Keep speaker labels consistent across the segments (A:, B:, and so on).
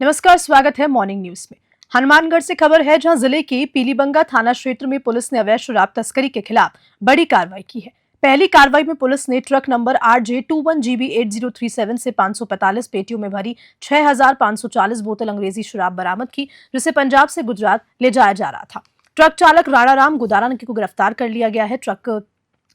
A: नमस्कार, स्वागत है मॉर्निंग न्यूज में। हनुमानगढ़ से खबर है, जहां जिले के पीलीबंगा थाना क्षेत्र में पुलिस ने अवैध शराब तस्करी के खिलाफ बड़ी कार्रवाई की है। पहली कार्रवाई में पुलिस ने ट्रक नंबर RJ21GB8037 से 545 पेटियों में भरी 6540 बोतल अंग्रेजी शराब बरामद की, जिसे पंजाब से गुजरात ले जाया जा रहा था। ट्रक चालक राणा राम गुदारान को गिरफ्तार कर लिया गया है। ट्रक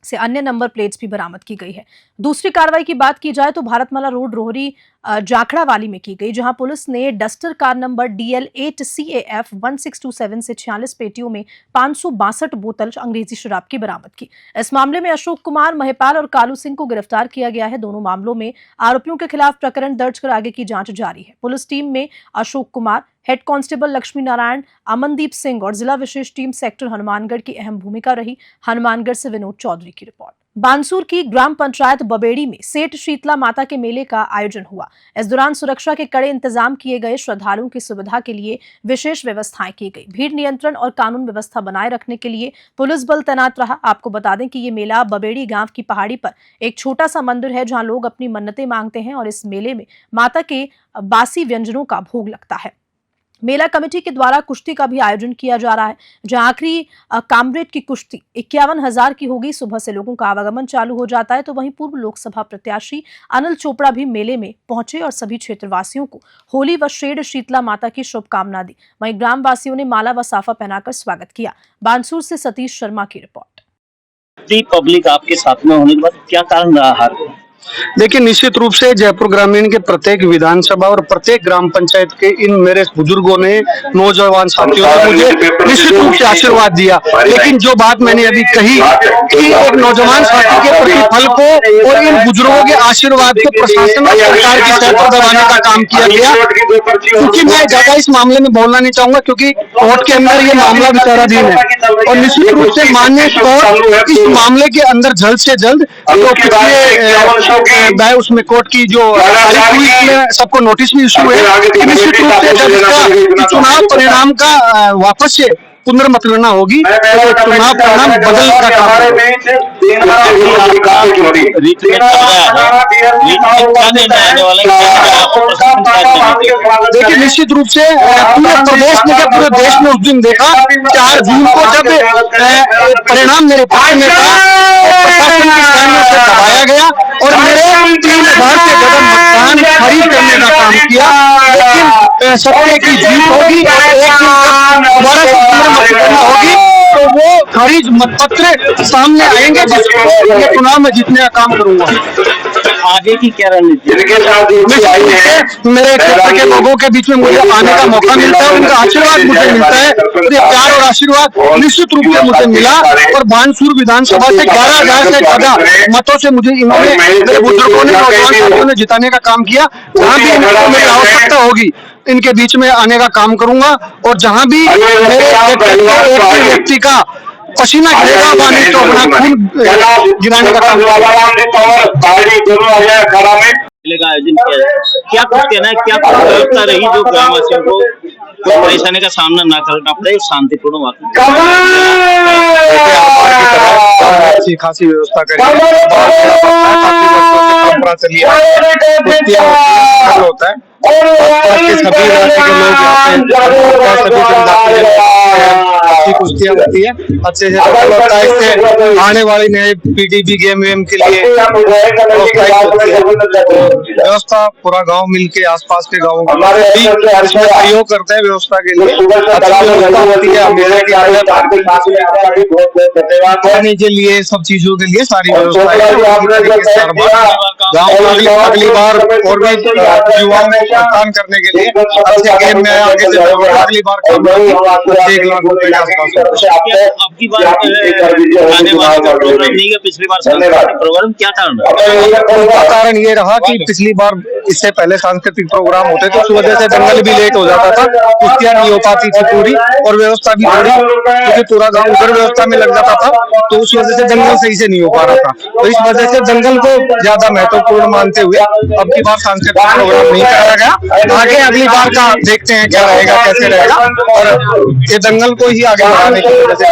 A: से अन्य नंबर प्लेट्स भी बरामद की गई है। दूसरी कार्रवाई की बात की जाए तो भारतमाला रोड रोहरी जाखड़ा वाली में की गई, जहां पुलिस ने डस्टर कार नंबर DL8CAF 1627 से 46 पेटियों में 562 बोतल अंग्रेजी शराब की बरामद की। इस मामले में अशोक कुमार, महिपाल और कालू सिंह को गिरफ्तार किया गया है। दोनों मामलों में आरोपियों के खिलाफ प्रकरण दर्ज कर आगे की जांच जारी है। पुलिस टीम में अशोक कुमार, हेड कांस्टेबल लक्ष्मी नारायण, अमनदीप सिंह और जिला विशेष टीम सेक्टर हनुमानगढ़ की अहम भूमिका रही। हनुमानगढ़ से विनोद चौधरी की रिपोर्ट। बानसूर की ग्राम पंचायत बबेड़ी में सेठ शीतला माता के मेले का आयोजन हुआ। इस दौरान सुरक्षा के कड़े इंतजाम किए गए। श्रद्धालुओं की सुविधा के लिए विशेष व्यवस्थाएं की गई। भीड़ नियंत्रण और कानून व्यवस्था बनाए रखने के लिए पुलिस बल तैनात रहा। आपको बता दें कि ये मेला बबेड़ी गांव की पहाड़ी पर एक छोटा सा मंदिर है, जहां लोग अपनी मन्नतें मांगते हैं और इस मेले में माता के बासी व्यंजनों का भोग लगता है। मेला कमेटी के द्वारा कुश्ती का भी आयोजन किया जा रहा है, जहां आखिरी कामरेड की कुश्ती 51,000 की होगी। सुबह से लोगों का आवागमन चालू हो जाता है। तो वहीं पूर्व लोकसभा प्रत्याशी अनिल चोपड़ा भी मेले में पहुंचे और सभी क्षेत्रवासियों को होली व शेड शीतला माता की शुभकामना दी। वहीं ग्राम वासियों ने माला व साफा पहनाकर स्वागत किया। बानसूर से सतीश शर्मा की रिपोर्ट।
B: पब्लिक आपके साथ में होने के बाद क्या कारण रहा हार?
C: देखिए, निश्चित रूप से जयपुर ग्रामीण के प्रत्येक विधानसभा और प्रत्येक ग्राम पंचायत के इन मेरे बुजुर्गों ने, नौजवान साथियों ने मुझे निश्चित रूप से आशीर्वाद दिया। लेकिन जो बात मैंने अभी कही कि एक नौजवान साथी के प्रतिफल को और इन बुजुर्गों के आशीर्वाद को प्रशासन और सरकार की सर पर दबाने का काम किया गया, क्योंकि मैं ज्यादा इस मामले में बोलना नहीं चाहूंगा, क्योंकि कोर्ट के अंदर ये मामला विचाराधीन है और निश्चित रूप से माननीय कोर्ट इस मामले के अंदर जल्द से जल्द उसमें कोर्ट की जो सबको नोटिस भी इशू है, निश्चित रूप से जब इसका चुनाव परिणाम का वापस से पुनर्मतगणना होगी तो चुनाव परिणाम बदल का देखिए, निश्चित रूप से पूरे प्रदेश ने, पूरे देश में उस दिन देखा 4 जून को जब परिणाम मेरे पक्ष में था, प्रशासन की सेना से दबाया गया और मेरे 3,000 से ज्यादा मतदान खरीद करने का काम किया। लेकिन सत्य की जीत होगी और एक दिन दोबारा मतगणना होगी तो वो खारिज मतपत्र सामने आएंगे, जिसको ये चुनाव में जीतने का काम करूंगा।
B: आगे की क्या रणनीति?
C: मेरे क्षेत्र के लोगों के बीच में मुझे आने का मौका मिलता है, उनका आशीर्वाद मुझे मिलता है और ये प्यार और आशीर्वाद निश्चित रूप से मुझे मिला और बानसूर विधानसभा से 11,000 से ज्यादा मतों से मुझे इन्होंने, मेरे बुजुर्गों ने, नौजवान साथियों ने जिताने का काम किया। जहाँ भी इनको मेरी आवश्यकता होगी इनके बीच में आने का काम करूंगा और जहां भी मेरे व्यक्ति का पसीना गिरेगा वहां तो अपना खून गिराने का काम
B: आयोजन किया। क्या कुछ कहना है, क्या व्यवस्था रही जो ग्रामवासियों को कोई परेशानी का सामना न करना पड़े? शांतिपूर्ण
C: अच्छी खासी व्यवस्था करी होता है। सभी राज्य के लोग अच्छी कुश्तियां होती है, अच्छे से होता है। इससे आने वाली नए PDB गेम वेम के लिए व्यवस्था पूरा गांव मिलके आसपास के गाँव इसमें सहयोग करते हैं व्यवस्था के लिए। अच्छी व्यवस्था होती है मेले के लिए, सब चीजों के लिए सारी व्यवस्था गाँव अगली बार और भी युवाओं को मतदान करने के लिए अच्छे गेम में आगे से अगली बार 1 लाख रुपए के आसपास।
B: आपकी बार आने वाला प्रोग्राम नहीं है, पिछली बार प्रोग्राम क्या
C: कारण ये रहा कि पिछली बार इससे पहले सांस्कृतिक प्रोग्राम होते थे, उस वजह से जंगल भी लेट हो जाता था, कुश्तियां नहीं हो पाती थी पूरी और व्यवस्था भी थोड़ी, क्योंकि पूरा गाँव उधर व्यवस्था में लग जाता था तो उस वजह से जंगल सही से नहीं हो पा रहा था। तो इस वजह से जंगल को ज्यादा महत्वपूर्ण मानते हुए अब की बार सांस्कृतिक प्रोग्राम नहीं कराया गया। आगे अगली बार का देखते हैं क्या रहेगा, कैसे रहेगा और ये दंगल को ही आगे बढ़ाने की वजह से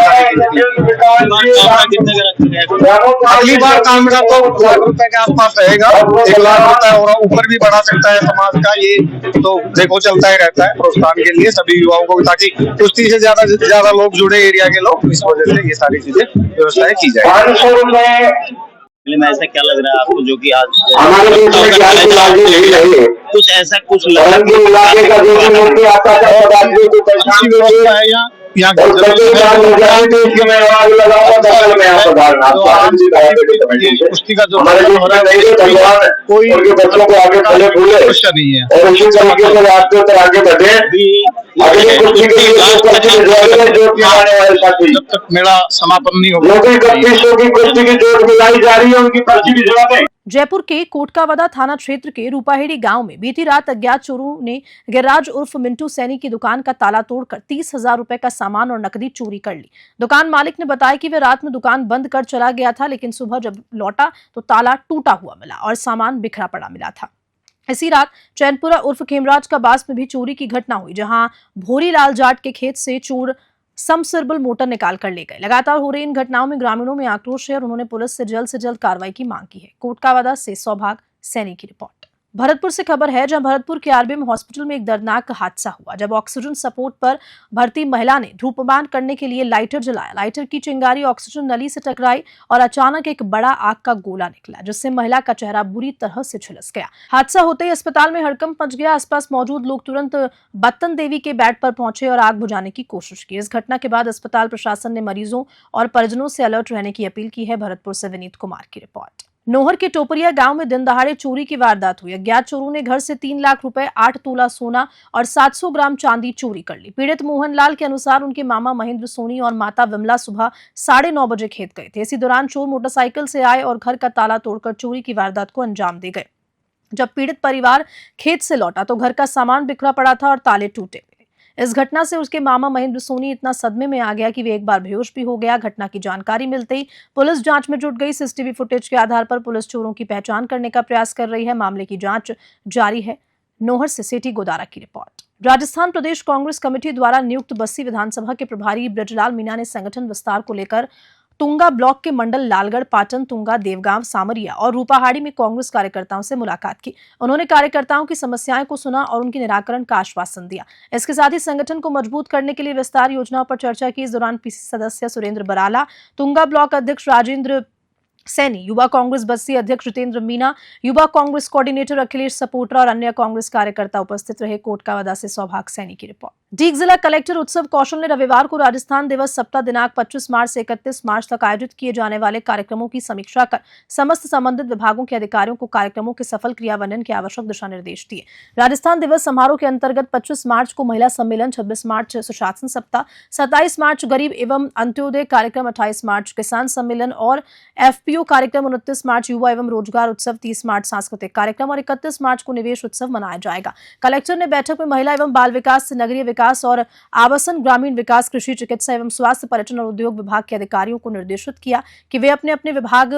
C: अगली बार कामरा तो 1 लाख रुपए के आसपास रहेगा, 1 लाख रुपए और ऊपर भी बढ़ा सकता है समाज का, ये तो देखो चलता ही रहता है प्रोत्साहन के लिए सभी युवाओं को, ताकि कुश्ती से ज्यादा लोग जुड़े, एरिया के लोग, इस वजह से ये सारी चीजें व्यवस्थाएं की जाए।
B: फिल्म ऐसा क्या लग रहा है आपको जो कि आज
D: हमारे देश में क्या लागू नहीं रही है,
B: कुछ ऐसा कुछ लग रहा
D: परंतु इलाके का जो भी मुख्य आपका पदाधिकारी को परेशान
C: व्यवस्था है यहाँ
D: और कई बार मुझे इसके मैं आवाज लगाऊंगा बगल में यहाँ पर
C: कुश्ती का जो
D: हमारे देश में नहीं है, भगवान
C: कोई
D: उनके बच्चों को आगे फले फूले
C: समस्या नहीं है।
D: और इसी तरीके से रास्ते पर आगे बढ़े। अगली कुश्ती के लिए जो आने वाले साथी,
C: जब तक मेरा समापन नहीं होगा,
D: जो भी 3100 की कुश्ती की जोड़ मिलाई जा रही है उनकी पर्ची भी जमा दें।
A: जयपुर के कोटकावादा थाना क्षेत्र के रूपाहेड़ी गांव में बीती रात अज्ञात चोरों ने गिरिराज उर्फ मिंटू सैनी की दुकान का ताला तोड़कर 30,000 रुपए का सामान और नकदी चोरी कर ली। दुकान मालिक ने बताया कि वे रात में दुकान बंद कर चला गया था, लेकिन सुबह जब लौटा तो ताला टूटा हुआ मिला और सामान बिखरा पड़ा मिला था। इसी रात चैनपुरा उर्फ खेमराज का बास में भी चोरी की घटना हुई, जहां भोरी लाल जाट के खेत से चोर सबमर्सिबल मोटर निकाल कर ले गए। लगातार हो रही इन घटनाओं में ग्रामीणों में आक्रोश है और उन्होंने पुलिस से जल्द कार्रवाई की मांग की है। कोटकावादा से सौभाग सैनी की रिपोर्ट। भरतपुर से खबर है, जहां भरतपुर के आरबीएम हॉस्पिटल में एक दर्दनाक हादसा हुआ, जब ऑक्सीजन सपोर्ट पर भर्ती महिला ने धूम्रपान करने के लिए लाइटर जलाया। लाइटर की चिंगारी ऑक्सीजन नली से टकराई और अचानक एक बड़ा आग का गोला निकला, जिससे महिला का चेहरा बुरी तरह से झुलस गया। हादसा होते ही अस्पताल में हड़कंप मच गया। आसपास मौजूद लोग तुरंत बत्तन देवी के बेड पर पहुंचे और आग बुझाने की कोशिश की। इस घटना के बाद अस्पताल प्रशासन ने मरीजों और परिजनों से अलर्ट रहने की अपील की है। भरतपुर से विनीत कुमार की रिपोर्ट। नोहर के टोपरिया गांव में दिन दहाड़े चोरी की वारदात हुई। अज्ञात चोरों ने घर से 3 लाख रुपए, 8 तोला सोना और 700 ग्राम चांदी चोरी कर ली। पीड़ित मोहनलाल के अनुसार उनके मामा महेंद्र सोनी और माता विमला सुबह 9:30 बजे खेत गए थे। इसी दौरान चोर मोटरसाइकिल से आए और घर का ताला तोड़कर चोरी की वारदात को अंजाम दे गए। जब पीड़ित परिवार खेत से लौटा तो घर का सामान बिखरा पड़ा था और ताले टूटे। इस घटना से उसके मामा महेंद्र सोनी इतना सदमे में आ गया कि वे एक बार बेहोश भी हो गया। घटना की जानकारी मिलते ही पुलिस जांच में जुट गई। सीसीटीवी फुटेज के आधार पर पुलिस चोरों की पहचान करने का प्रयास कर रही है। मामले की जांच जारी है। नोहर से सेठी गोदारा की रिपोर्ट। राजस्थान प्रदेश कांग्रेस कमेटी द्वारा नियुक्त बस्सी विधानसभा के प्रभारी ब्रजलाल मीणा ने संगठन विस्तार को लेकर तुंगा ब्लॉक के मंडल लालगढ़, पाटन, तुंगा, देवगांव, सामरिया और रूपाहाड़ी में कांग्रेस कार्यकर्ताओं से मुलाकात की। उन्होंने कार्यकर्ताओं की समस्याएं को सुना और उनके निराकरण का आश्वासन दिया। इसके साथ ही संगठन को मजबूत करने के लिए विस्तार योजनाओं पर चर्चा की। इस दौरान पीसी सदस्य सुरेंद्र बराला, तुंगा ब्लॉक अध्यक्ष राजेंद्र सैनी, युवा कांग्रेस बस्सी अध्यक्ष जितेंद्र मीणा, युवा कांग्रेस कोऑर्डिनेटर अखिलेश सपोट्रा और अन्य कांग्रेस कार्यकर्ता उपस्थित रहे। कोटकावादा से सौभाग सैनी की रिपोर्ट। डीग जिला कलेक्टर उत्सव कौशल ने रविवार को राजस्थान दिवस सप्ताह दिनांक 25 मार्च से 31 मार्च तक आयोजित किए जाने वाले कार्यक्रमों की समीक्षा कर समस्त संबंधित विभागों के अधिकारियों को कार्यक्रमों के सफल क्रियान्वयन के आवश्यक दिशा निर्देश दिए। राजस्थान दिवस समारोह के अंतर्गत 25 मार्च को महिला सम्मेलन, 26 मार्च सुशासन सप्ताह, 27 मार्च गरीब एवं अंत्योदय कार्यक्रम, 28 मार्च किसान सम्मेलन और एफपीओ कार्यक्रम, 29 मार्च युवा एवं रोजगार उत्सव, 30 मार्च सांस्कृतिक कार्यक्रम और 31 मार्च को निवेश उत्सव मनाया जाएगा। कलेक्टर ने बैठक में महिला एवं बाल विकास, नगरीय विकास और आवासन, ग्रामीण विकास, कृषि, चिकित्सा एवं स्वास्थ्य, पर्यटन और उद्योग विभाग के अधिकारियों को निर्देशित किया कि वे अपने अपने विभाग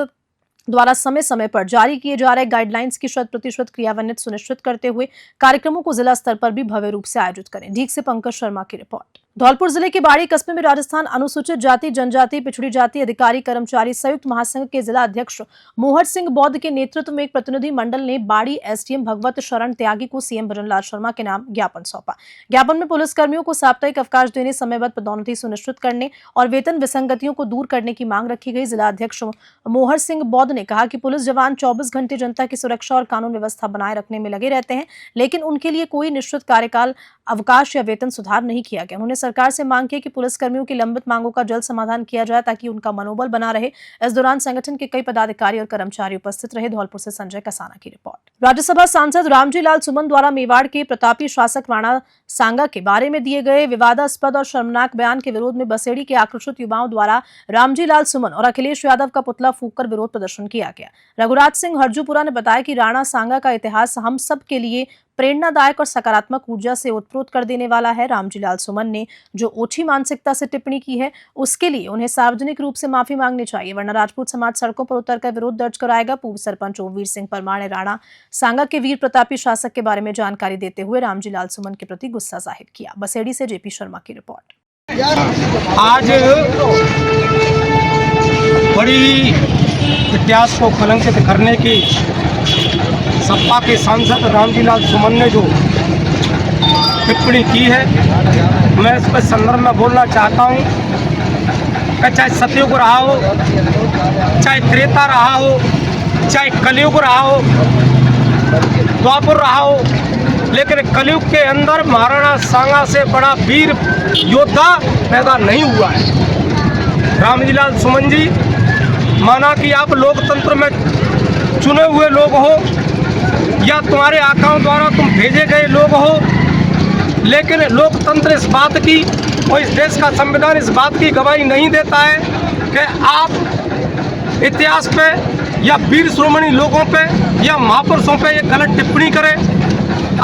A: द्वारा समय समय पर जारी किए जा रहे गाइडलाइंस की 100% क्रियान्वयन सुनिश्चित करते हुए कार्यक्रमों को जिला स्तर पर भी भव्य रूप से आयोजित करें। ढीक से पंकज शर्मा की रिपोर्ट। धौलपुर जिले के बाड़ी कस्बे में राजस्थान अनुसूचित जाति, जनजाति, पिछड़ी जाति अधिकारी कर्मचारी संयुक्त महासंघ के जिला अध्यक्ष मोहर सिंह बौद्ध के नेतृत्व में एक प्रतिनिधि मंडल ने बाड़ी एसडीएम भगवत शरण त्यागी को सीएम भजनलाल शर्मा के नाम ज्ञापन सौंपा। ज्ञापन में पुलिस कर्मियों को साप्ताहिक अवकाश देने, समयबद्ध पदोन्नति सुनिश्चित करने और वेतन विसंगतियों को दूर करने की मांग रखी गई। जिला अध्यक्ष मोहर सिंह बौद्ध ने कहा कि पुलिस जवान 24 घंटे जनता की सुरक्षा और कानून व्यवस्था बनाए रखने में लगे रहते हैं, लेकिन उनके लिए कोई निश्चित कार्यकाल, अवकाश या वेतन सुधार नहीं किया गया। उन्होंने सरकार से मांग की कि पुलिस कर्मियों की लंबित मांगों का जल्द समाधान किया जाए ताकि उनका मनोबल बना रहे। इस दौरान संगठन के कई पदाधिकारी और कर्मचारी उपस्थित रहे। धौलपुर से संजय कसाना की रिपोर्ट। राज्यसभा सांसद रामजी लाल सुमन द्वारा मेवाड़ के प्रतापी शासक राणा सांगा के बारे में दिए गए विवादास्पद और शर्मनाक बयान के विरोध में बसेड़ी के आक्रोशित युवाओं द्वारा रामजी लाल सुमन और अखिलेश यादव का पुतला फूंककर विरोध प्रदर्शन किया गया। रघुराज सिंह हरजूपुरा ने बताया कि राणा सांगा का इतिहास हम सब के लिए प्रेरणादायक और सकारात्मक ऊर्जा से उत्प्रोत कर देने वाला है। रामजी लाल सुमन ने जो ओछी मानसिकता से टिप्पणी की है, उसके लिए उन्हें सार्वजनिक रूप से माफी मांगनी चाहिए, वरना राजपूत समाज सड़कों पर उतरकर विरोध दर्ज कराएगा। पूर्व सरपंच ओमवीर सिंह परमार ने राणा सांगा के वीर प्रतापी शासक के बारे में जानकारी देते हुए रामजी लाल सुमन के प्रति गुस्सा जाहिर किया। बसेड़ी से जेपी शर्मा की रिपोर्ट।
E: आज बड़ी इतिहास को कलंकित करने की सपा के सांसद रामजी लाल सुमन ने जो टिप्पणी की है, मैं इस पर संदर्भ में बोलना चाहता हूँ कि चाहे सतयुग रहा हो, चाहे त्रेता रहा हो, चाहे कलयुग रहा हो, द्वापर रहा हो, लेकिन कलयुग के अंदर महाराणा सांगा से बड़ा वीर योद्धा पैदा नहीं हुआ है। रामजी लाल सुमन जी, माना कि आप लोकतंत्र में चुने हुए लोग हो या तुम्हारे आकाओं द्वारा तुम भेजे गए लोग हो, लेकिन लोकतंत्र इस बात की और इस देश का संविधान इस बात की गवाही नहीं देता है कि आप इतिहास पे या वीर शिरोमणि लोगों पे या महापुरुषों पे ये गलत टिप्पणी करें।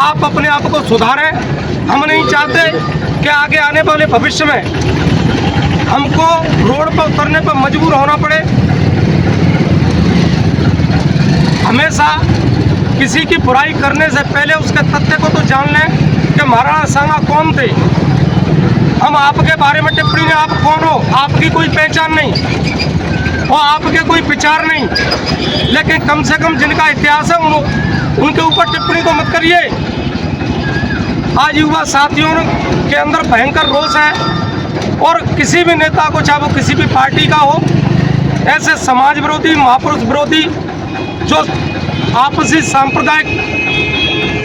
E: आप अपने आप को सुधारें। हम नहीं चाहते कि आगे आने वाले भविष्य में हमको रोड पर उतरने पर मजबूर होना पड़े। हमेशा किसी की बुराई करने से पहले उसके तथ्य को तो जान लें कि महाराणा सांगा कौन थे। हम आपके बारे में टिप्पणी नहीं, आप कौन हो, आपकी कोई पहचान नहीं और आपके कोई विचार नहीं, लेकिन कम से कम जिनका इतिहास है उनके ऊपर टिप्पणी तो मत करिए। आज युवा साथियों के अंदर भयंकर रोष है और किसी भी नेता को, चाहे वो किसी भी पार्टी का हो, ऐसे समाज विरोधी, महापुरुष विरोधी जो आपसी सांप्रदायिक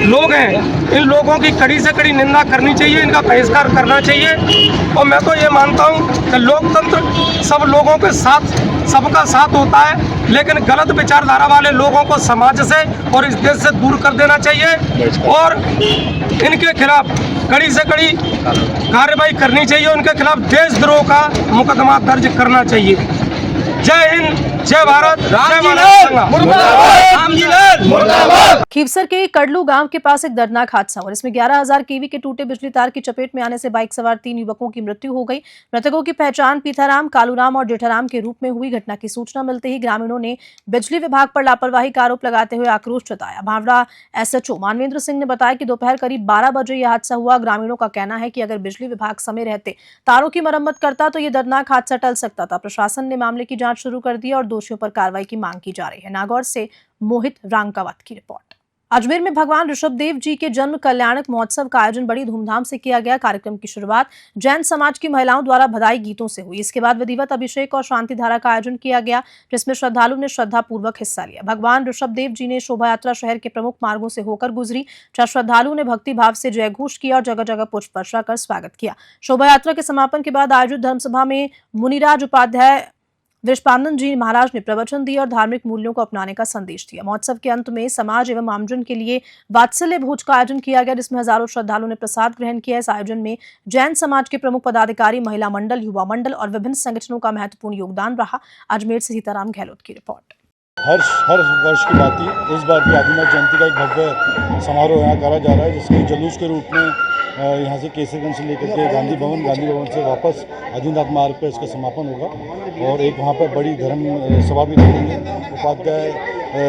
E: लोग हैं, इन लोगों की कड़ी से कड़ी निंदा करनी चाहिए, इनका बहिष्कार करना चाहिए। और मैं तो ये मानता हूँ कि लोकतंत्र सब लोगों के साथ, सबका साथ होता है, लेकिन गलत विचारधारा वाले लोगों को समाज से और इस देश से दूर कर देना चाहिए और इनके खिलाफ कड़ी से कड़ी कार्रवाई करनी चाहिए। उनके खिलाफ देशद्रोह का मुकदमा दर्ज करना चाहिए। जय हिंद, जय भारत,
A: खीवसर के कडलू गांव के पास एक दर्दनाक हादसा हुआ, इसमें 11,000 केवी के टूटे बिजली तार की चपेट में आने से बाइक सवार 3 युवकों की मृत्यु हो गई। मृतकों की पहचान पीथाराम, कालूराम और जेठाराम के रूप में हुई। घटना की सूचना मिलते ही ग्रामीणों ने बिजली विभाग पर लापरवाही का आरोप लगाते हुए आक्रोश जताया। भावड़ा एसएचओ मानवेंद्र सिंह ने बताया कि दोपहर करीब 12 बजे यह हादसा हुआ। ग्रामीणों का कहना है कि अगर बिजली विभाग समय रहते तारों की मरम्मत करता तो ये दर्दनाक हादसा टल सकता था। प्रशासन ने मामले की जांच शुरू कर दी और दोषियों पर कार्रवाई की मांग की जा रही है। नागौर से मोहित रांकावत की रिपोर्ट। अजमेर में भगवान ऋषभदेव जी के जन्म कल्याणक महोत्सव का आयोजन बड़ी धूमधाम से किया गया। कार्यक्रम की शुरुआत जैन समाज की महिलाओं द्वारा बधाई गीतों से हुई। इसके बाद विधिवत अभिषेक और शांति धारा का आयोजन किया गया, जिसमें श्रद्धालु ने श्रद्धा पूर्वक हिस्सा लिया। भगवान ऋषभदेव जी ने शोभा यात्रा शहर के प्रमुख मार्गों से होकर गुजरी, जहां श्रद्धालुओं ने भक्ति भाव से जयघोष किया और जगह जगह पुष्प वर्षा कर स्वागत किया। शोभा यात्रा के समापन के बाद आयोजित धर्मसभा में मुनिराज उपाध्याय वृषभानंद जी महाराज ने प्रवचन दिए और धार्मिक मूल्यों को अपनाने का संदेश दिया। महोत्सव के अंत में समाज एवं आमजन के लिए वात्सल्य भोज का आयोजन किया गया, जिसमें हजारों श्रद्धालुओं ने प्रसाद ग्रहण किया। इस आयोजन में जैन समाज के प्रमुख पदाधिकारी, महिला मंडल, युवा मंडल और विभिन्न संगठनों का महत्वपूर्ण योगदान रहा। अजमेर से सीताराम गहलोत की रिपोर्ट।
F: हर वर्ष की बात ही इस बार भी आदिनाथ जयंती का एक भव्य समारोह यहाँ करा जा रहा है, जिसके जुलूस के रूप में यहाँ से केसरगंज से लेकर के गांधी भवन से वापस आदिनाथ मार्ग पर इसका समापन होगा और एक वहाँ पर बड़ी धर्म सभा भी रखेंगे। उपाध्याय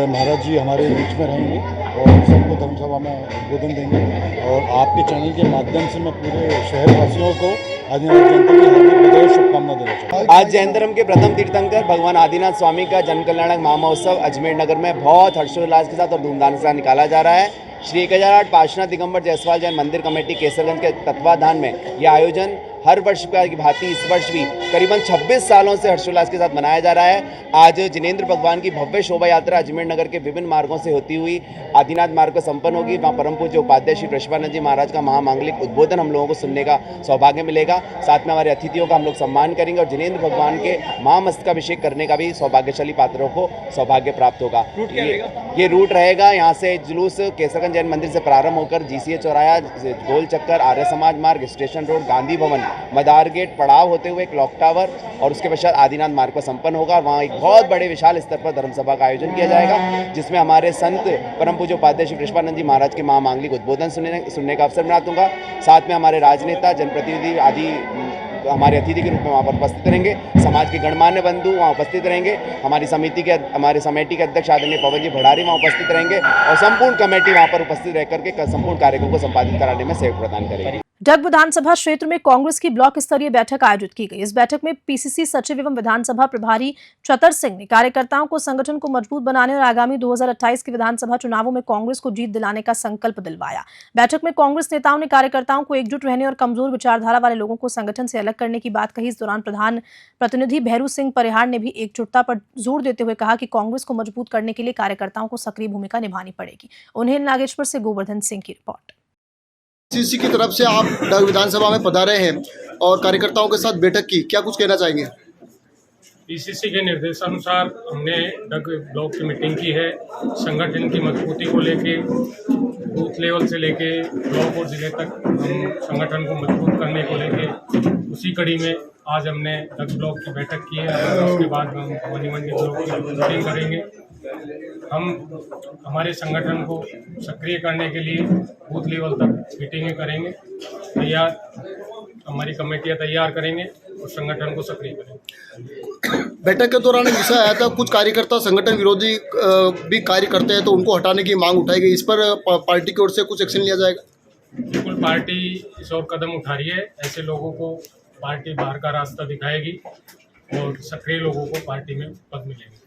F: महाराज जी हमारे बीच में रहेंगे और सबको धर्म सभा में उद्बोधन देंगे और आपके चैनल के माध्यम से मैं पूरे शहरवासियों को आदिनाथ जयंती की हार्दिक बधाई और शुभकामना देना चाहता हूँ।
G: आज जैन धर्म के प्रथम तीर्थंकर भगवान आदिनाथ स्वामी का जन्म कल्याणक महामहोत्सव अजमेर नगर में बहुत हर्षोल्लास के साथ और धूमधाम के साथ निकाला जा रहा है। श्री 1008 पार्श्वनाथ दिगंबर जायसवाल जैन मंदिर कमेटी केसरगंज के तत्वाधान में यह आयोजन हर वर्ष की भांति इस वर्ष भी करीबन 26 सालों से हर्षोल्लास के साथ मनाया जा रहा है। आज जिनेंद्र भगवान की भव्य शोभा यात्रा अजमेर नगर के विभिन्न मार्गों से होती हुई आदिनाथ मार्ग पर संपन्न होगी। वहाँ परम पूज्य उपाध्याय श्री वृषभानंद जी महाराज का महामांगलिक उद्बोधन हम लोगों को सुनने का सौभाग्य मिलेगा। साथ में हमारे अतिथियों का हम लोग सम्मान करेंगे और जिनेंद्र भगवान के महामस्तकाभिषेक करने का भी सौभाग्यशाली पात्रों को सौभाग्य प्राप्त होगा। ये रूट रहेगा, यहाँ से जुलूस केसरगंज जैन मंदिर से प्रारंभ होकर GCA चौराया, गोल चक्कर, आर्य समाज मार्ग, स्टेशन रोड, गांधी भवन, मदार गेट, पड़ाव होते हुए क्लॉक टावर और उसके पश्चात आदिनाथ मार्ग पर संपन्न होगा। वहाँ एक बहुत बड़े विशाल स्तर पर धर्मसभा का आयोजन किया जाएगा, जिसमें हमारे संत परम पूज्य उपाध्याय श्री वृषभानंद जी महाराज के महामांगलिक उद्बोधन सुनने का अवसर मैं दूंगा। साथ में हमारे राजनेता, जनप्रतिनिधि आदि हमारे अतिथि के रूप में वहाँ पर उपस्थित रहेंगे। समाज के गणमान्य बंधु वहाँ उपस्थित रहेंगे। हमारे समिति के अध्यक्ष आदरणीय पवन जी भंडारी वहाँ उपस्थित रहेंगे और संपूर्ण कमेटी वहाँ पर उपस्थित रह करके संपूर्ण कार्यों को संपादित कराने में सहयोग प्रदान करेगी।
A: डग विधानसभा क्षेत्र में कांग्रेस की ब्लॉक स्तरीय बैठक आयोजित की गई। इस बैठक में पीसीसी सचिव एवं विधानसभा प्रभारी चतर सिंह ने कार्यकर्ताओं को संगठन को मजबूत बनाने और आगामी 2028 के विधानसभा चुनावों में कांग्रेस को जीत दिलाने का संकल्प दिलवाया। बैठक में कांग्रेस नेताओं ने कार्यकर्ताओं को एकजुट रहने और कमजोर विचारधारा वाले लोगों को संगठन से अलग करने की बात कही। इस दौरान प्रधान प्रतिनिधि भैरू सिंह परिहार ने भी एकजुटता पर जोर देते हुए कहा कि कांग्रेस को मजबूत करने के लिए कार्यकर्ताओं को सक्रिय भूमिका निभानी पड़ेगी। उन्हें नागेश्वर से गोवर्धन सिंह की रिपोर्ट।
H: सीसी की तरफ से आप डग विधानसभा में पधारे हैं और कार्यकर्ताओं के साथ बैठक की, क्या कुछ कहना चाहेंगे?
E: पीसीसी के निर्देशानुसार हमने डग ब्लॉक की मीटिंग की है। संगठन की मजबूती को लेके बूथ लेवल से लेके ब्लॉक और जिले तक हम संगठन को मजबूत करने को लेके उसी कड़ी में आज हमने डग ब्लॉक की बैठक की है। और उसके बाद हम मनीमंडी ब्लॉक की मीटिंग करेंगे। हम हमारे संगठन को सक्रिय करने के लिए बूथ लेवल तक मीटिंगें करेंगे, तैयार हमारी कमेटियां तैयार करेंगे और संगठन को सक्रिय करेंगे।
H: बैठक के दौरान एक विषय आया था, कुछ कार्यकर्ता संगठन विरोधी भी कार्य करते हैं तो उनको हटाने की मांग उठाई गई। इस पर पार्टी की ओर से कुछ एक्शन लिया जाएगा?
E: बिल्कुल, पार्टी इस ओर कदम उठा रही है। ऐसे लोगों को पार्टी बाहर का रास्ता दिखाएगी और सक्रिय लोगों को पार्टी में पद मिलेंगे।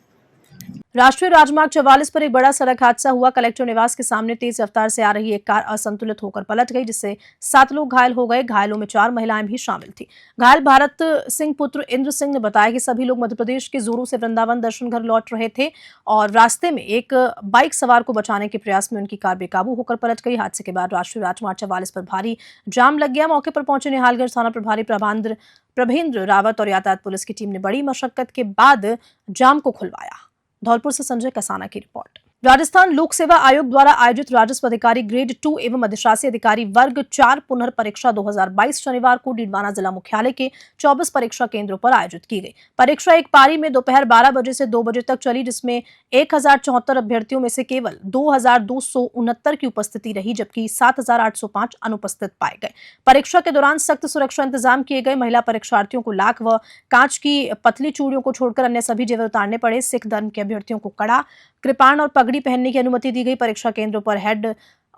A: राष्ट्रीय राजमार्ग 44 पर एक बड़ा सड़क हादसा हुआ। कलेक्टर निवास के सामने तेज रफ्तार से आ रही एक कार असंतुलित होकर पलट गई, जिससे 7 लोग घायल हो गए। घायलों में 4 महिलाएं भी शामिल थी। घायल भारत सिंह पुत्र इंद्र सिंह ने बताया कि सभी लोग मध्य प्रदेश के जोरू से वृंदावन दर्शन घर लौट रहे थे और रास्ते में एक बाइक सवार को बचाने के प्रयास में उनकी कार बेकाबू होकर पलट गई। हादसे के बाद राष्ट्रीय राजमार्ग 44 पर भारी जाम लग गया। मौके पर पहुंचे निहालगंज थाना प्रभारी प्रभेंद्र रावत और यातायात पुलिस की टीम ने बड़ी मशक्कत के बाद जाम को खुलवाया। धौलपुर से संजय कसाना की रिपोर्ट। राजस्थान लोक सेवा आयोग द्वारा आयोजित राजस्व अधिकारी ग्रेड 2 एवं अधिशासी अधिकारी वर्ग 4 पुनर्परीक्षा 2022 शनिवार को डीडवाना जिला मुख्यालय के 24 परीक्षा केंद्रों पर आयोजित की गई। परीक्षा एक पारी में दोपहर 12 बजे से 2 बजे तक चली, जिसमें 1074 अभ्यर्थियों में से केवल 2269 की उपस्थिति रही, जबकि 7805 अनुपस्थित पाए गए। परीक्षा के दौरान सख्त सुरक्षा इंतजाम किए गए। महिला परीक्षार्थियों को लाख व कांच की पतली चूड़ियों को छोड़कर अन्य सभी जेवर उतारने पड़े। सिख धर्म के अभ्यर्थियों को कड़ा, कृपाण और पगड़ी पहनने की अनुमति दी गई। परीक्षा केंद्रों पर हेड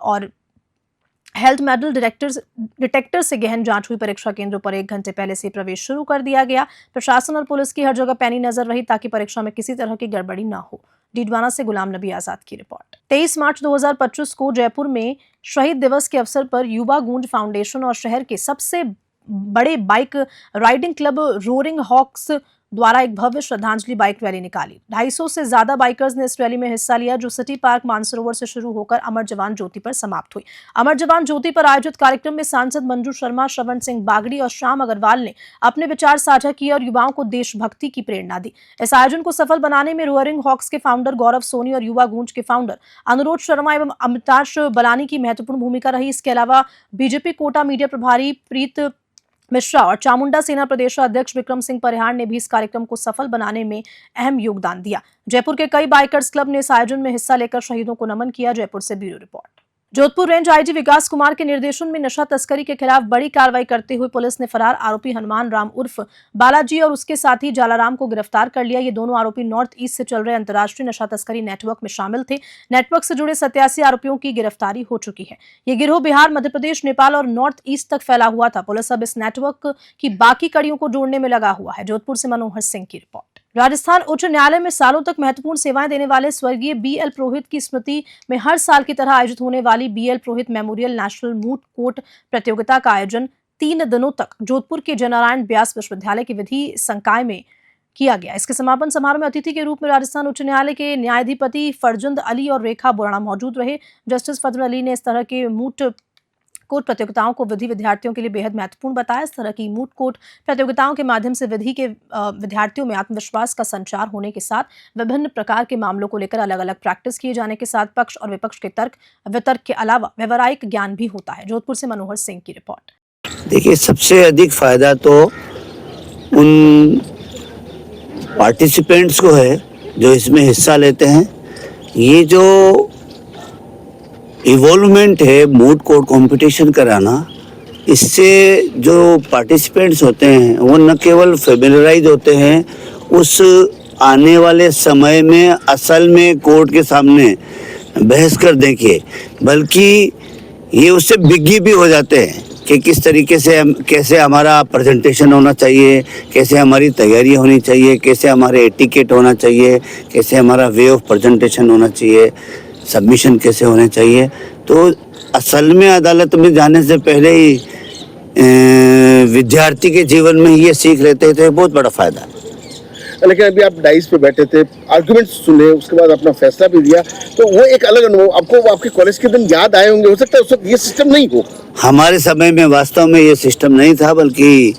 A: और हेल्थ मेडल डिटेक्टर से गहन जांच हुई। परीक्षा केंद्रों पर 1 घंटे पहले से प्रवेश शुरू कर दिया गया। प्रशासन और पुलिस की हर जगह पैनी नजर रही ताकि परीक्षा में किसी तरह की गड़बड़ी न हो। डीडवाना से गुलाम नबी आजाद की रिपोर्ट। 23 मार्च 2025 को जयपुर में शहीद दिवस के अवसर पर युवा गूंज फाउंडेशन और शहर के सबसे बड़े bike riding club Roaring Hawks द्वारा एक भव्य श्रद्धांजलि बाइक रैली निकाली। 250 से ज्यादा बाइकर्स ने इस रैली में हिस्सा लिया, जो सिटी पार्क मानसरोवर से शुरू होकर अमर जवान ज्योति पर समाप्त हुई। अमर जवान ज्योति पर आयोजित कार्यक्रम में सांसद मंजू शर्मा, श्रवण सिंह बागड़ी और श्याम अग्रवाल ने अपने विचार साझा किए और युवाओं को देशभक्ति की प्रेरणा दी। इस आयोजन को सफल बनाने में रोअरिंग हॉक्स के फाउंडर गौरव सोनी और युवा गूंज के फाउंडर अनुरोध शर्मा एवं अमिताश बलानी की महत्वपूर्ण भूमिका रही। इसके अलावा बीजेपी कोटा मीडिया प्रभारी प्रीत मिश्रा और चामुंडा सेना प्रदेश अध्यक्ष विक्रम सिंह परिहार ने भी इस कार्यक्रम को सफल बनाने में अहम योगदान दिया। जयपुर के कई बाइकर्स क्लब ने इस आयोजन में हिस्सा लेकर शहीदों को नमन किया। जयपुर से bureau report. Jodhpur range IG Vikas Kumar के निर्देशन में नशा तस्करी के खिलाफ बड़ी कार्रवाई करते हुए पुलिस ने फरार आरोपी हनुमान राम उर्फ बालाजी और उसके साथी जालाराम को गिरफ्तार कर लिया। ये दोनों आरोपी नॉर्थ ईस्ट से चल रहे अंतर्राष्ट्रीय नशा तस्करी नेटवर्क में शामिल थे। नेटवर्क से जुड़े 87 आरोपियों की गिरफ्तारी हो चुकी है। ये गिरोह बिहार, मध्य प्रदेश, नेपाल और नॉर्थ ईस्ट तक फैला हुआ था। पुलिस अब इस नेटवर्क की बाकी कड़ियों को जोड़ने में लगा हुआ है। जोधपुर से मनोहर सिंह की रिपोर्ट। राजस्थान उच्च न्यायालय में सालों तक महत्वपूर्ण सेवाएं देने वाले स्वर्गीय बीएल पुरोहित की स्मृति में हर साल की तरह आयोजित होने वाली बीएल पुरोहित मेमोरियल नेशनल मूट कोर्ट प्रतियोगिता का आयोजन 3 दिनों तक जोधपुर के जयनारायण व्यास विश्वविद्यालय के विधि संकाय में किया गया। इसके समापन समारोह में अतिथि के रूप में राजस्थान उच्च न्यायालय के न्यायाधिपति फरजंद अली और रेखा बोराणा मौजूद रहे। जस्टिस फजल अली ने इस तरह के मूट कोर्ट प्रतियोगिताओं को विधि विद्यार्थियों के लिए बेहद महत्वपूर्ण बताया। इस तरह की मूट कोर्ट प्रतियोगिताओं के माध्यम से विधि के विद्यार्थियों में आत्मविश्वास का संचार होने के साथ विभिन्न प्रकार के मामलों को लेकर अलग अलग प्रैक्टिस किए जाने के साथ पक्ष और विपक्ष के तर्क वितर्क के अलावा व्यवहारिक ज्ञान भी होता है। जोधपुर से मनोहर सिंह की रिपोर्ट।
I: देखिए, सबसे अधिक फायदा तो उन पार्टिसिपेंट्स को है जो इसमें हिस्सा लेते हैं। ये जो इवॉल्वमेंट है मूट कोर्ट कंपटीशन कराना, इससे जो पार्टिसिपेंट्स होते हैं वो न केवल फेमिलराइज होते हैं उस आने वाले समय में असल में कोर्ट के सामने बहस कर देंगे, बल्कि ये उससे बिग्गी भी हो जाते हैं। कि किस तरीके से कैसे हमारा प्रेजेंटेशन होना चाहिए, कैसे हमारी तैयारी होनी चाहिए, कैसे हमारे एटिकेट होना चाहिए, कैसे हमारा वे ऑफ प्रेजेंटेशन होना चाहिए, सबमिशन कैसे होने चाहिए। तो असल में अदालत में जाने से पहले ही विद्यार्थी के जीवन में ये सीख लेते थे, बहुत बड़ा फ़ायदा है।
H: लेकिन अभी आप डाइस पे बैठे थे, आर्गुमेंट सुने, उसके बाद अपना फैसला भी दिया, तो वो एक अलग अनुभव आपको आपके कॉलेज के दिन याद आए होंगे। हो सकता है उस वक्त ये सिस्टम नहीं हो।
I: हमारे समय में वास्तव में ये सिस्टम नहीं था, बल्कि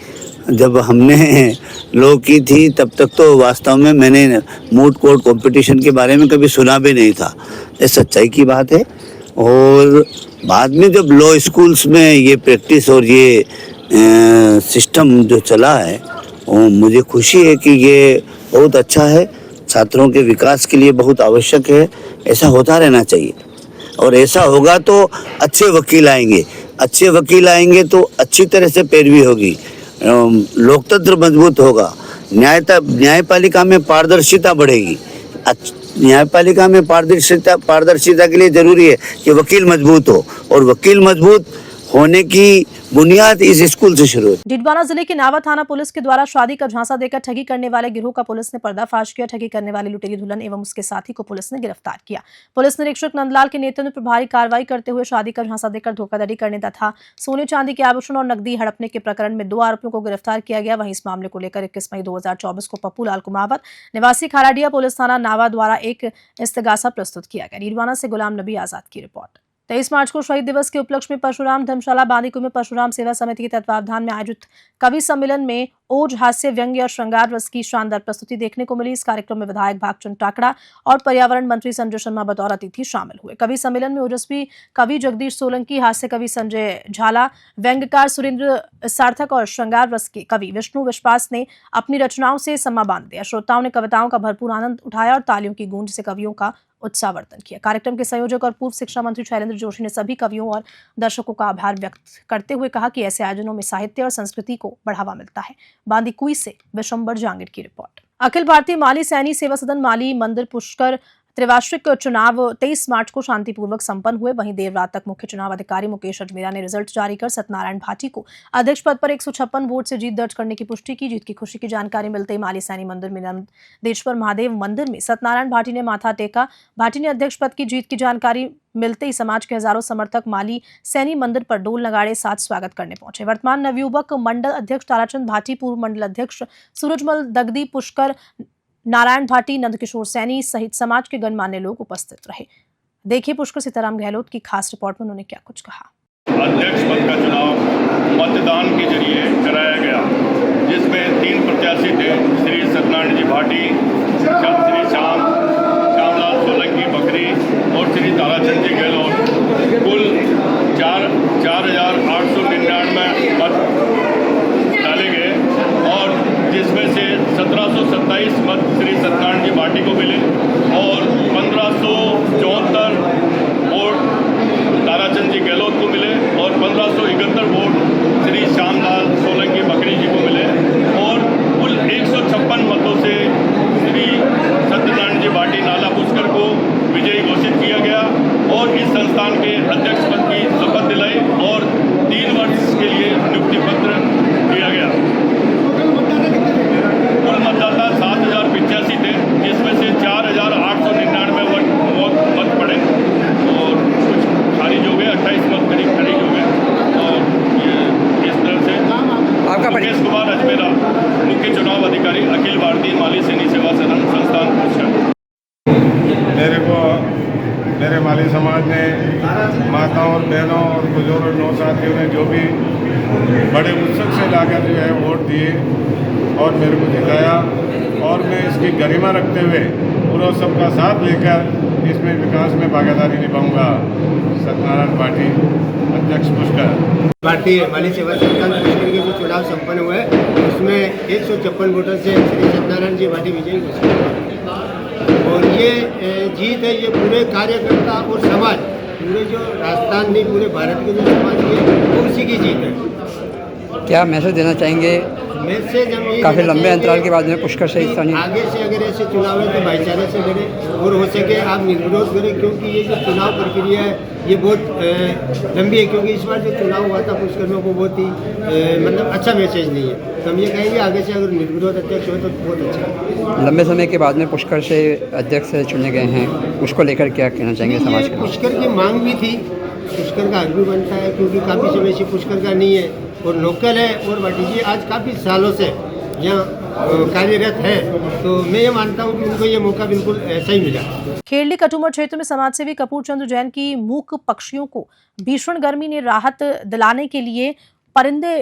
I: जब हमने लॉ की थी तब तक तो वास्तव में मैंने मूट कोर्ट कंपटीशन के बारे में कभी सुना भी नहीं था। ये सच्चाई की बात है। और बाद में जब लॉ स्कूल्स में ये प्रैक्टिस और ये सिस्टम जो चला है, वो मुझे खुशी है कि ये बहुत अच्छा है, छात्रों के विकास के लिए बहुत आवश्यक है। ऐसा होता रहना चाहिए और ऐसा होगा तो अच्छे वकील आएंगे, अच्छे वकील आएंगे तो अच्छी तरह से पैरवी होगी, लोकतंत्र मजबूत होगा, न्यायपालिका में पारदर्शिता बढ़ेगी। न्यायपालिका में पारदर्शिता के लिए जरूरी है कि वकील मजबूत हो, और वकील मजबूत होने की बुनियाद इस स्कूल से शुरू हुई।
A: डिडवाना जिले के नावा थाना पुलिस के द्वारा शादी का झांसा देकर ठगी करने वाले गिरोह का पुलिस ने पर्दाफाश किया। ठगी करने वाले लुटेरी दुल्हन एवं उसके साथी को पुलिस ने गिरफ्तार किया। पुलिस निरीक्षक नंदलाल के नेतृत्व में प्रभावी कार्रवाई करते हुए शादी का झांसा देकर धोखाधड़ी करने तथा सोने चांदी के आभूषण और नकदी हड़पने के प्रकरण में 2 आरोपियों को गिरफ्तार किया गया। वहीं इस मामले को लेकर 21 मई 2024 को पप्पू लाल कुमावत निवासी खाराडिया पुलिस थाना नावा द्वारा एक इस्तगासा प्रस्तुत किया गया। डिडवाना से गुलाम नबी आजाद की रिपोर्ट। 23 मार्च को शहीद दिवस के उपलक्ष्य में परशुराम धर्मशाला बांदीकुई में परशुराम सेवा समिति के तत्वावधान में आयोजित कवि सम्मेलन में ओज, हास्य, व्यंग्य और श्रृंगार रस की शानदार प्रस्तुति देखने को मिली। इस कार्यक्रम में विधायक भागचंद टाकड़ा और पर्यावरण मंत्री संजय शर्मा बतौर अतिथि शामिल हुए। कवि सम्मेलन में ओजस्वी कवि जगदीश सोलंकी, हास्य कवि संजय झाला, व्यंग्यकार सुरेंद्र सार्थक और श्रृंगार रस के कवि विष्णु विश्वास ने अपनी रचनाओं से सम्मा बांध दिया। श्रोताओं ने कविताओं का भरपूर आनंद उठाया और तालियों की गूंज से कवियों का उत्साहवर्धन किया। कार्यक्रम के संयोजक और पूर्व शिक्षा मंत्री शैलेंद्र जोशी ने सभी कवियों और दर्शकों का आभार व्यक्त करते हुए कहा कि ऐसे आयोजनों में साहित्य और संस्कृति को बढ़ावा मिलता है। बांदीकुई से विशंबर जांगिर की रिपोर्ट। अखिल भारतीय माली सैनी सेवा सदन माली मंदिर पुष्कर त्रिवार्षिक चुनाव 23 मार्च को शांतिपूर्वक संपन्न हुए। वहीं देर रात तक मुख्य चुनाव अधिकारी मुकेश अजमेरा ने रिजल्ट जारी कर सत्यनारायण भाटी को अध्यक्ष पद पर 156 वोट से जीत दर्ज करने की पुष्टि की। जीत की खुशी की जानकारी मिलते ही माली सैनी मंदिर में नंदेश्वर महादेव मंदिर में सत्यनारायण भाटी ने माथा टेका। भाटी ने अध्यक्ष पद की जीत की जानकारी मिलते ही समाज के हजारों समर्थक माली सैनी मंदिर पर डोल नगाड़े साथ स्वागत करने पहुंचे। वर्तमान नवयुवक मंडल अध्यक्ष ताराचंद भाटी, पूर्व मंडल अध्यक्ष सूरजमल दगदी, पुष्कर नारायण भाटी, नंदकिशोर सैनी सहित समाज के गणमान्य लोग उपस्थित रहे। देखिए पुष्कर सीताराम गहलोत की खास रिपोर्ट में उन्होंने क्या कुछ कहा।
J: अध्यक्ष पद का चुनाव मतदान के जरिए कराया गया, जिसमें 3 प्रत्याशी थे, श्री सत्यनारायण जी भाटी, श्री श्यामलाल सोलंकी बकरी और श्री ताराचंद जी गहलोत। कुल 4,899 मत डाले गए और जिसमें से 1727 मत श्री सत्यनारायण जी भाटी को मिले और 1574 वोट ताराचंद जी गहलोत को मिले और 1571 वोट श्री श्यामलाल सोलंकी बकरी जी को मिले और कुल 156 मतों से श्री सत्यनारायण जी भाटी नाला पुष्कर को विजयी घोषित किया गया और इस संस्थान के अध्यक्ष पद की शपथ दिलाई और 3 वर्ष के लिए नियुक्ति पत्र दिया गया। कुल मतदाता 7,085 थे, जिसमें से 4,899 मत पड़े और कुछ खारिज हो गए, 28 मत करीब खारिज हो गए। और ये इस तरह से मुकेश कुमार अजमेरा, मुख्य चुनाव अधिकारी, अखिल भारतीय माली सैनी सेवा सदन संस्थान पुष्कर।
F: मेरे माली समाज ने, माताओं और बहनों और बुजुर्ग नौसाथियों ने जो भी बड़े उत्सुक से लाकर जो है वोट दिए और मेरे को जिताया और मैं इसकी गरिमा रखते हुए पूरा सबका साथ लेकर इसमें विकास में भागीदारी निभाऊंगा। सत्यनारायण भाटी, अध्यक्ष पुष्कर।
K: भारतीय माली सेवा संस्थान पुष्कर के जो चुनाव संपन्न हुए उसमें 156 वोटों से श्री सत्यनारायण जी भाटी विजयी घोषित और ये जीत है, ये पूरे कार्यकर्ता और समाज, पूरे जो राजस्थान नहीं पूरे भारत के जो समाज है वो उसी की जीत है।
L: क्या मैसेज देना चाहेंगे?
K: मैसेज हम यही
L: काफ़ी
K: देना
L: लंबे
K: चाहेंगे
L: अंतराल के बाद में पुष्कर से
K: कि
L: स्थानीय
K: आगे से अगर ऐसे चुनाव है तो भाईचारे से करें और हो सके आप निर्विरोध करें, क्योंकि ये जो चुनाव प्रक्रिया है ये बहुत लंबी है। क्योंकि इस बार जो चुनाव हुआ था पुष्कर में वो बहुत ही मतलब अच्छा मैसेज नहीं है। तो हम ये कहेंगे आगे से अगर निर्विरोध अध्यक्ष हो तो बहुत अच्छा है।
L: लंबे समय के बाद में पुष्कर से अध्यक्ष चुने गए हैं, उसको लेकर क्या कहना चाहेंगे समाज
K: ये
L: के?
K: पुष्कर की मांग भी थी, पुष्कर का हक भी बनता है, क्योंकि काफ़ी समय से पुष्कर का नहीं है और लोकल है। और भाटी जी आज काफ़ी सालों से यहाँ कार्यरत है, तो मैं ये मानता हूँ कि उनको ये मौका बिल्कुल ऐसा ही मिला।
A: खेड़ली कटुमर क्षेत्र में समाजसेवी कपूर चंद्र जैन की मूक पक्षियों को भीषण गर्मी ने राहत दिलाने के लिए परिंदे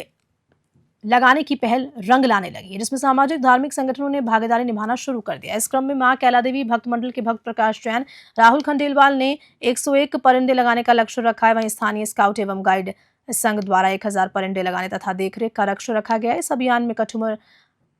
A: लगाने की पहल रंग लाने लगी है, जिसमें सामाजिक धार्मिक संगठनों ने भागीदारी निभाना शुरू कर दिया। इस क्रम में मां कैला देवी भक्त मंडल के भक्त प्रकाश जैन, राहुल खंडेलवाल ने 101 परिंदे लगाने का लक्ष्य रखा है। वहीं स्थानीय स्काउट एवं गाइड संघ द्वारा 1000 परिंदे लगाने तथा देखरेख का लक्ष्य रखा गया है। इस अभियान में Kathumar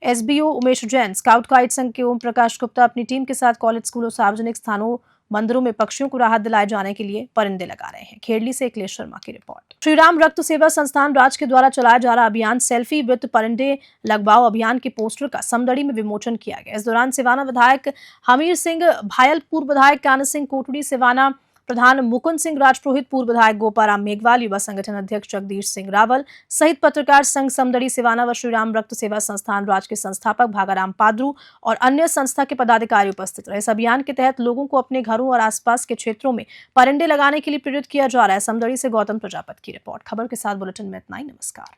A: SBO Umesh Jain, scout guide संघ के ओम प्रकाश गुप्ता अपनी टीम के साथ कॉलेज, स्कूलों, सार्वजनिक स्थानों, मंदिरों में पक्षियों को राहत दिलाए जाने के लिए परिंदे लगा रहे हैं। खेड़ली से अखिलेश शर्मा की रिपोर्ट। श्रीराम रक्त सेवा संस्थान राज के द्वारा चलाया जा रहा अभियान सेल्फी विद परिंदे लगवाओ अभियान के पोस्टर का समदड़ी में विमोचन किया गया। इस दौरान सिवाना विधायक हमीर सिंह भायल, पूर्व विधायक कान सिंह कोटड़ी, सिवाना प्रधान मुकुंद सिंह राजपुरोहित, पूर्व विधायक गोपाराम मेघवाल, युवा संगठन अध्यक्ष जगदीश सिंह रावल सहित पत्रकार संघ समदड़ी सिवाना व श्रीराम रक्त सेवा संस्थान राज के संस्थापक भागाराम पादरू और अन्य संस्था के पदाधिकारी उपस्थित रहे। इस अभियान के तहत लोगों को अपने घरों और आसपास के क्षेत्रों में परिंदे लगाने के लिए प्रेरित किया जा रहा है। समदड़ी से गौतम प्रजापति की रिपोर्ट। खबर के साथ बुलेटिन में इतना ही। नमस्कार।